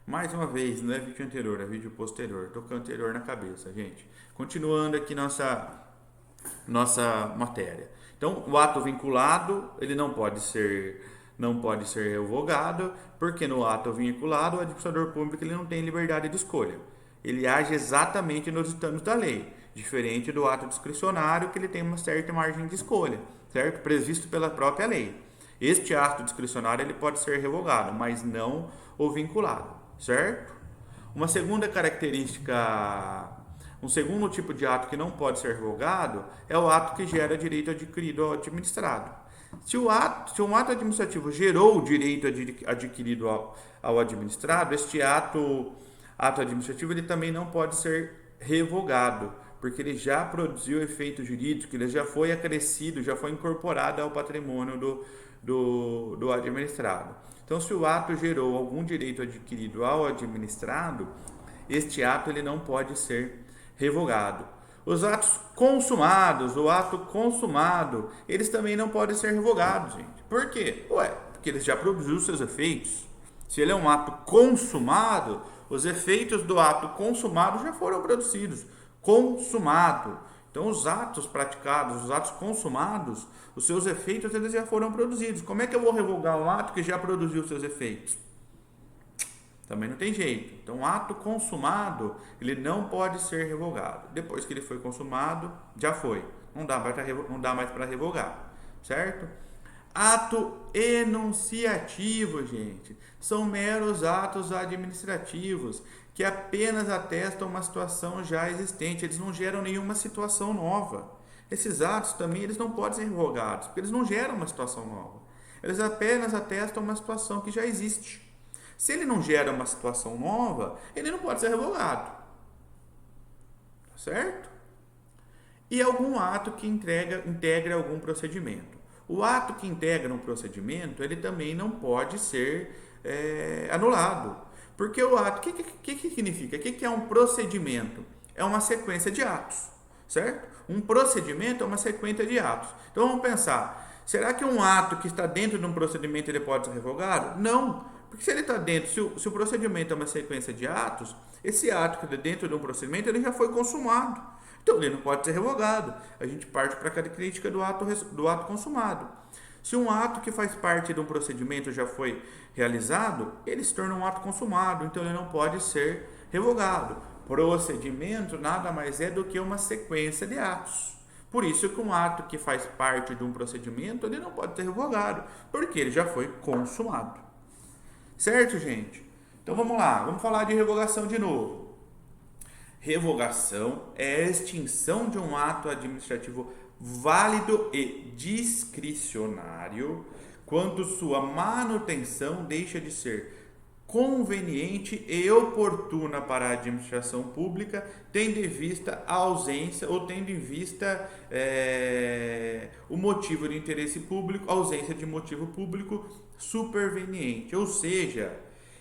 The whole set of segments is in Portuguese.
Mais uma vez, não é vídeo anterior, é vídeo posterior. Tô com o anterior na cabeça, gente. Continuando aqui nossa matéria. Então, o ato vinculado, ele não pode ser revogado, porque no ato vinculado, o administrador público ele não tem liberdade de escolha. Ele age exatamente nos termos da lei, diferente do ato discricionário, que ele tem uma certa margem de escolha, certo? Previsto pela própria lei. Este ato discricionário ele pode ser revogado, mas não o vinculado, certo? Uma segunda característica, um segundo tipo de ato que não pode ser revogado é o ato que gera direito adquirido ao administrado. Se um ato administrativo gerou o direito adquirido ao administrado, este ato administrativo ele também não pode ser revogado, porque ele já produziu efeito jurídico, ele já foi acrescido, já foi incorporado ao patrimônio do administrado. Então, se o ato gerou algum direito adquirido ao administrado, este ato ele não pode ser revogado. Os atos consumados, o ato consumado, eles também não podem ser revogados, gente. Por quê? Ué, porque eles já produziu seus efeitos. Se ele é um ato consumado, os efeitos do ato consumado já foram produzidos. Consumado. Então, os atos praticados, os atos consumados, os seus efeitos eles já foram produzidos. Como é que eu vou revogar um ato que já produziu seus efeitos? Também não tem jeito. Então, o ato consumado, ele não pode ser revogado. Depois que ele foi consumado, já foi. Não dá mais para revogar, certo? Ato enunciativo, gente. São meros atos administrativos que apenas atestam uma situação já existente. Eles não geram nenhuma situação nova. Esses atos também eles não podem ser revogados, porque eles não geram uma situação nova. Eles apenas atestam uma situação que já existe. Se ele não gera uma situação nova, ele não pode ser revogado. Certo? E algum ato que integra algum procedimento. O ato que integra um procedimento, ele também não pode ser anulado. Porque o ato, o que significa? O que é um procedimento? É uma sequência de atos, certo? Um procedimento é uma sequência de atos. Então vamos pensar, será que um ato que está dentro de um procedimento ele pode ser revogado? Não, porque se ele está dentro, se o procedimento é uma sequência de atos, esse ato que está dentro de um procedimento ele já foi consumado. Então ele não pode ser revogado. A gente parte para a característica do ato consumado. Se um ato que faz parte de um procedimento já foi realizado, ele se torna um ato consumado, então ele não pode ser revogado. Procedimento nada mais é do que uma sequência de atos. Por isso que um ato que faz parte de um procedimento, ele não pode ser revogado, porque ele já foi consumado. Certo, gente? Então vamos lá, vamos falar de revogação de novo. Revogação é a extinção de um ato administrativo válido e discricionário quando sua manutenção deixa de ser conveniente e oportuna para a administração pública, tendo em vista a ausência ou tendo em vista o motivo de interesse público, ausência de motivo público superveniente, ou seja,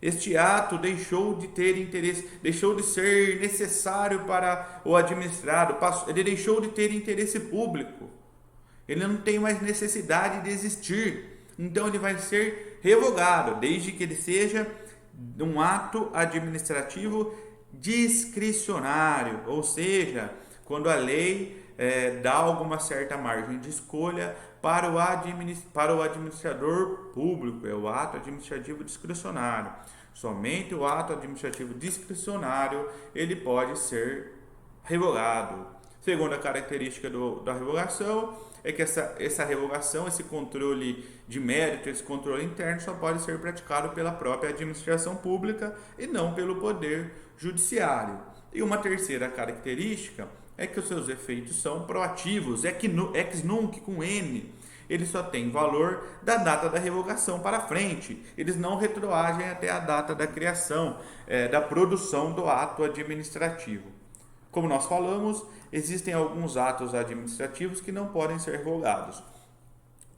este ato deixou de ter interesse, deixou de ser necessário para o administrado, ele deixou de ter interesse público. Ele não tem mais necessidade de existir. Então ele vai ser revogado, desde que ele seja um ato administrativo discricionário, ou seja, quando a lei dá alguma certa margem de escolha para o administrador público, é o ato administrativo discricionário. Somente o ato administrativo discricionário ele pode ser revogado. Segunda característica da revogação é que essa revogação, esse controle de mérito, esse controle interno só pode ser praticado pela própria administração pública e não pelo poder judiciário. E uma terceira característica é que os seus efeitos são proativos, ex nunc com N. Eles só têm valor da data da revogação para frente. Eles não retroagem até a data da criação, da produção do ato administrativo. Como nós falamos, existem alguns atos administrativos que não podem ser revogados.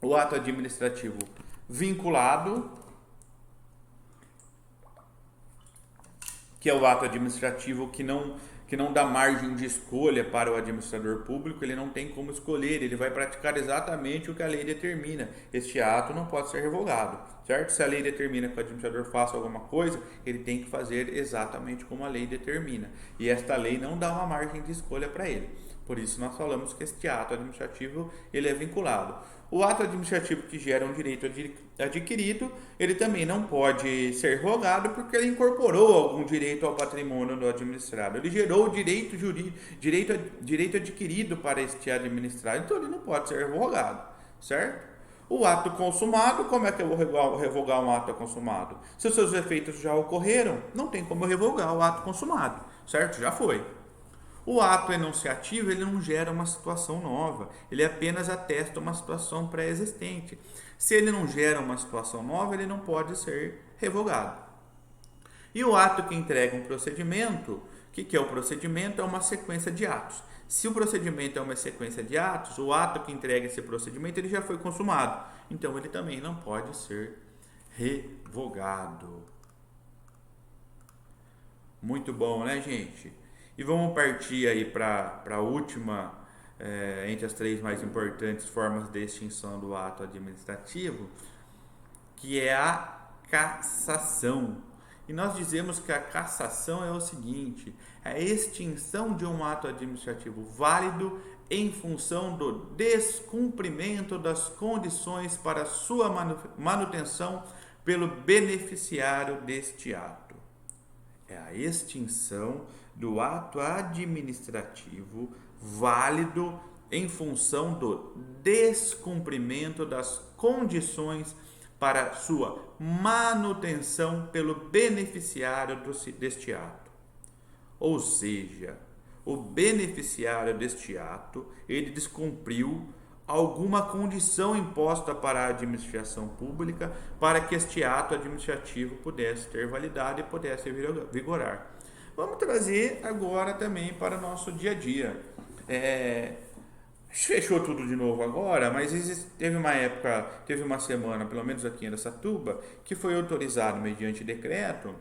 O ato administrativo vinculado, que é o ato administrativo que que não dá margem de escolha para o administrador público, ele não tem como escolher, ele vai praticar exatamente o que a lei determina. Este ato não pode ser revogado, certo? Se a lei determina que o administrador faça alguma coisa, ele tem que fazer exatamente como a lei determina. E esta lei não dá uma margem de escolha para ele. Por isso nós falamos que este ato administrativo ele é vinculado. O ato administrativo que gera um direito adquirido, ele também não pode ser revogado porque ele incorporou algum direito ao patrimônio do administrado. Ele gerou direito adquirido para este administrado, então ele não pode ser revogado, certo? O ato consumado, como é que eu vou revogar um ato consumado? Se os seus efeitos já ocorreram, não tem como eu revogar o ato consumado, certo? Já foi. O ato enunciativo ele não gera uma situação nova, ele apenas atesta uma situação pré-existente. Se ele não gera uma situação nova, ele não pode ser revogado. E o ato que entrega um procedimento, o que é o procedimento? É uma sequência de atos. Se o procedimento é uma sequência de atos, o ato que entrega esse procedimento ele já foi consumado, então ele também não pode ser revogado. Muito bom, né, gente? E vamos partir aí para a última, entre as três mais importantes formas de extinção do ato administrativo, que é a cassação. E nós dizemos que a cassação é o seguinte: é a extinção de um ato administrativo válido em função do descumprimento das condições para sua manutenção pelo beneficiário deste ato. É a extinção do ato administrativo válido em função do descumprimento das condições para sua manutenção pelo beneficiário deste ato. Ou seja, o beneficiário deste ato, ele descumpriu alguma condição imposta para a administração pública para que este ato administrativo pudesse ter validade e pudesse vigorar. Vamos trazer agora também para o nosso dia a dia. Fechou tudo de novo agora, mas teve uma época, teve uma semana, pelo menos aqui em Araçatuba, que foi autorizado mediante decreto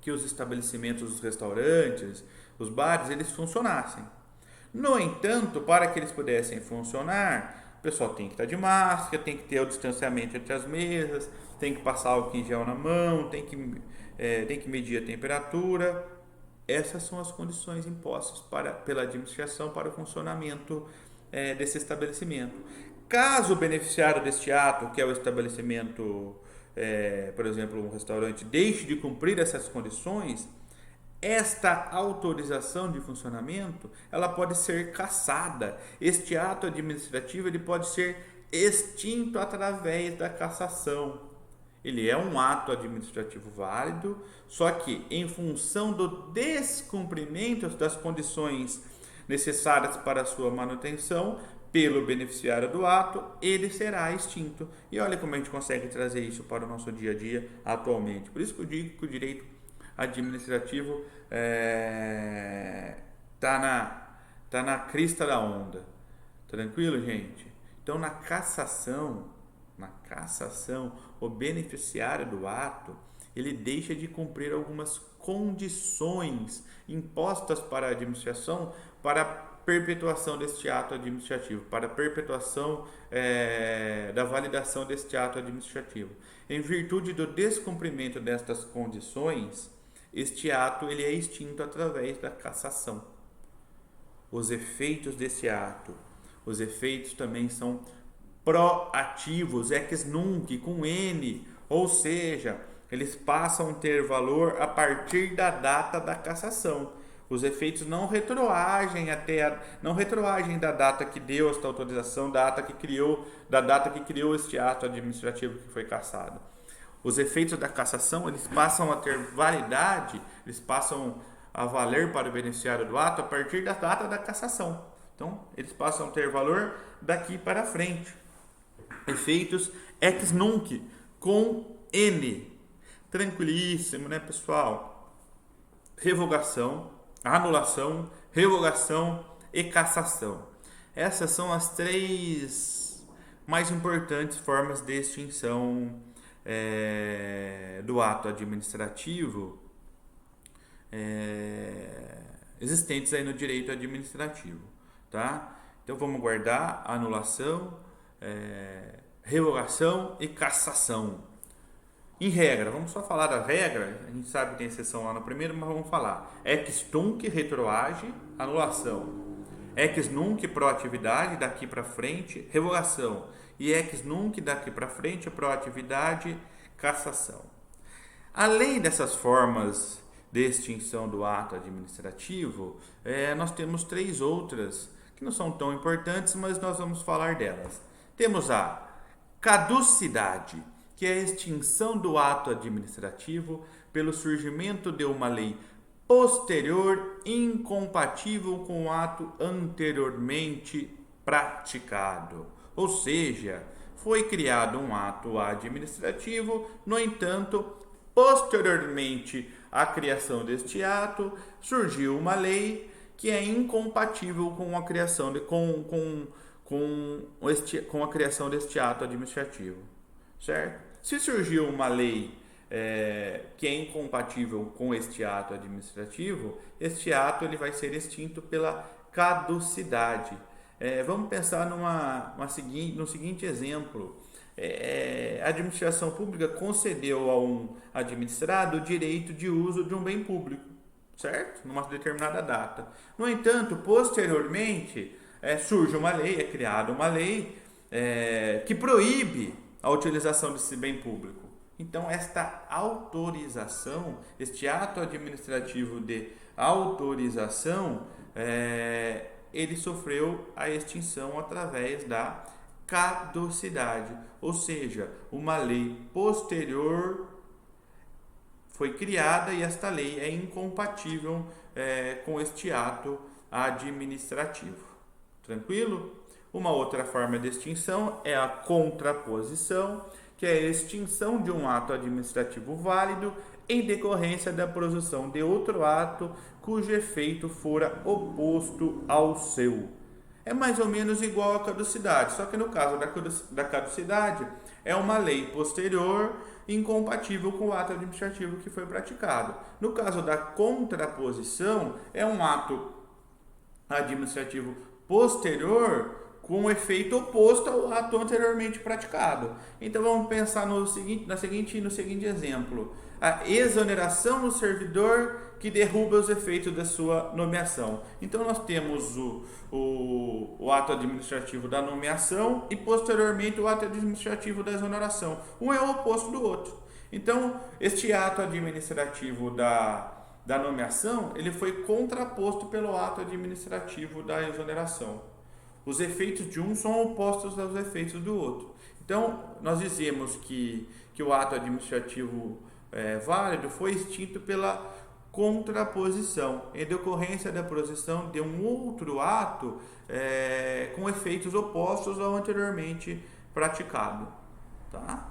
que os estabelecimentos, os restaurantes, os bares, eles funcionassem. No entanto, para que eles pudessem funcionar, o pessoal tem que estar de máscara, tem que ter o distanciamento entre as mesas, tem que passar álcool em gel na mão, tem que medir a temperatura. Essas são as condições impostas pela administração para o funcionamento desse estabelecimento. Caso o beneficiário deste ato, que é o estabelecimento, por exemplo, um restaurante, deixe de cumprir essas condições, esta autorização de funcionamento ela pode ser cassada. Este ato administrativo ele pode ser extinto através da cassação. Ele é um ato administrativo válido, só que em função do descumprimento das condições necessárias para a sua manutenção pelo beneficiário do ato, ele será extinto. E olha como a gente consegue trazer isso para o nosso dia a dia atualmente. Por isso que eu digo que o direito administrativo tá na crista da onda. Tranquilo, gente? Então, na cassação, o beneficiário do ato, ele deixa de cumprir algumas condições impostas para a administração para a perpetuação deste ato administrativo, para a perpetuação da validação deste ato administrativo. Em virtude do descumprimento destas condições, este ato ele é extinto através da cassação. Os efeitos desse ato, os efeitos também são proativos, ex nunc, com N, ou seja, eles passam a ter valor a partir da data da cassação. Os efeitos não retroagem da data que deu esta autorização, da data que criou este ato administrativo que foi cassado. Os efeitos da cassação, eles passam a ter validade, eles passam a valer para o beneficiário do ato a partir da data da cassação. Então, eles passam a ter valor daqui para frente. Efeitos ex nunc, com N. Tranquilíssimo, né, pessoal? Revogação, anulação, revogação e cassação. Essas são as três mais importantes formas de extinção do ato administrativo existentes aí no direito administrativo, tá? Então vamos guardar anulação, revogação e cassação. Em regra, vamos só falar da regra, a gente sabe que tem exceção lá no primeiro, mas vamos falar. Ex tunc, retroage, anulação. Ex nunc, proatividade, daqui para frente, revogação. E ex nunc, daqui para frente, proatividade, cassação. Além dessas formas de extinção do ato administrativo, nós temos 3 outras que não são tão importantes, mas nós vamos falar delas. Temos a caducidade, que é a extinção do ato administrativo pelo surgimento de uma lei posterior incompatível com o ato anteriormente praticado. Ou seja, foi criado um ato administrativo, no entanto, posteriormente à criação deste ato, surgiu uma lei que é incompatível com a criação com a criação deste ato administrativo, certo? Se surgiu uma lei que é incompatível com este ato administrativo, este ato ele vai ser extinto pela caducidade. Vamos pensar no seguinte exemplo. A administração pública concedeu a um administrado o direito de uso de um bem público, certo? Numa determinada data. No entanto, posteriormente, surge uma lei, é criada uma lei que proíbe a utilização desse bem público. Então, esta autorização, este ato administrativo de autorização, ele sofreu a extinção através da caducidade, ou seja, uma lei posterior foi criada e esta lei é incompatível com este ato administrativo. Tranquilo? Uma outra forma de extinção é a contraposição, que é a extinção de um ato administrativo válido em decorrência da produção de outro ato cujo efeito fora oposto ao seu. É mais ou menos igual à caducidade, só que no caso da caducidade é uma lei posterior incompatível com o ato administrativo que foi praticado. No caso da contraposição, é um ato administrativo posterior com um efeito oposto ao ato anteriormente praticado. Então vamos pensar no seguinte exemplo: a exoneração do servidor que derruba os efeitos da sua nomeação. Então nós temos o ato administrativo da nomeação e posteriormente o ato administrativo da exoneração. Um é o oposto do outro. Então este ato administrativo da nomeação, ele foi contraposto pelo ato administrativo da exoneração. Os efeitos de um são opostos aos efeitos do outro. Então, nós dizemos que o ato administrativo válido foi extinto pela contraposição, em decorrência da produção de um outro ato com efeitos opostos ao anteriormente praticado. Tá?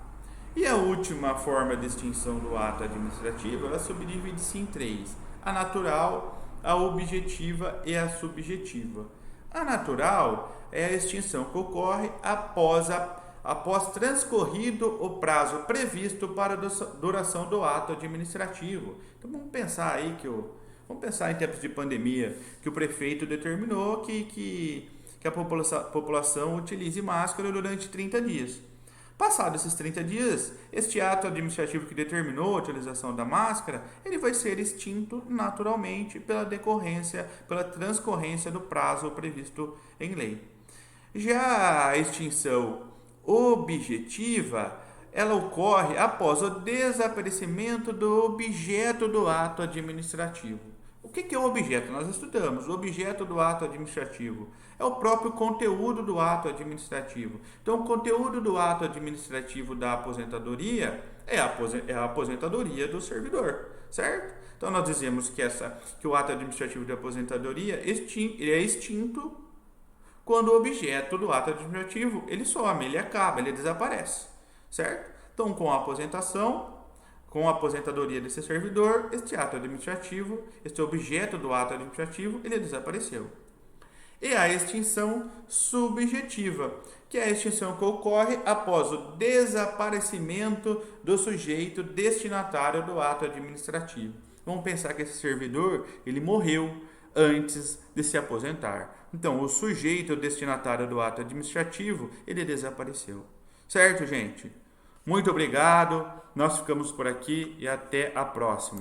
E a última forma de extinção do ato administrativo, ela subdivide-se em 3: a natural, a objetiva e a subjetiva. A natural é a extinção que ocorre após transcorrido o prazo previsto para a duração do ato administrativo. Então vamos pensar aí em tempos de pandemia, que o prefeito determinou que a população utilize máscara durante 30 dias. Passados esses 30 dias, este ato administrativo que determinou a utilização da máscara, ele vai ser extinto naturalmente pela transcorrência do prazo previsto em lei. Já a extinção objetiva, ela ocorre após o desaparecimento do objeto do ato administrativo. O que é o objeto? Nós estudamos. O objeto do ato administrativo é o próprio conteúdo do ato administrativo. Então, o conteúdo do ato administrativo da aposentadoria é a aposentadoria do servidor, certo? Então, nós dizemos que o ato administrativo de aposentadoria é extinto quando o objeto do ato administrativo ele some, ele acaba, ele desaparece, certo? Então, com a aposentadoria desse servidor, este ato administrativo, este objeto do ato administrativo, ele desapareceu. E a extinção subjetiva, que é a extinção que ocorre após o desaparecimento do sujeito destinatário do ato administrativo. Vamos pensar que esse servidor, ele morreu antes de se aposentar. Então, o sujeito, o destinatário do ato administrativo, ele desapareceu. Certo, gente? Muito obrigado, nós ficamos por aqui e até a próxima.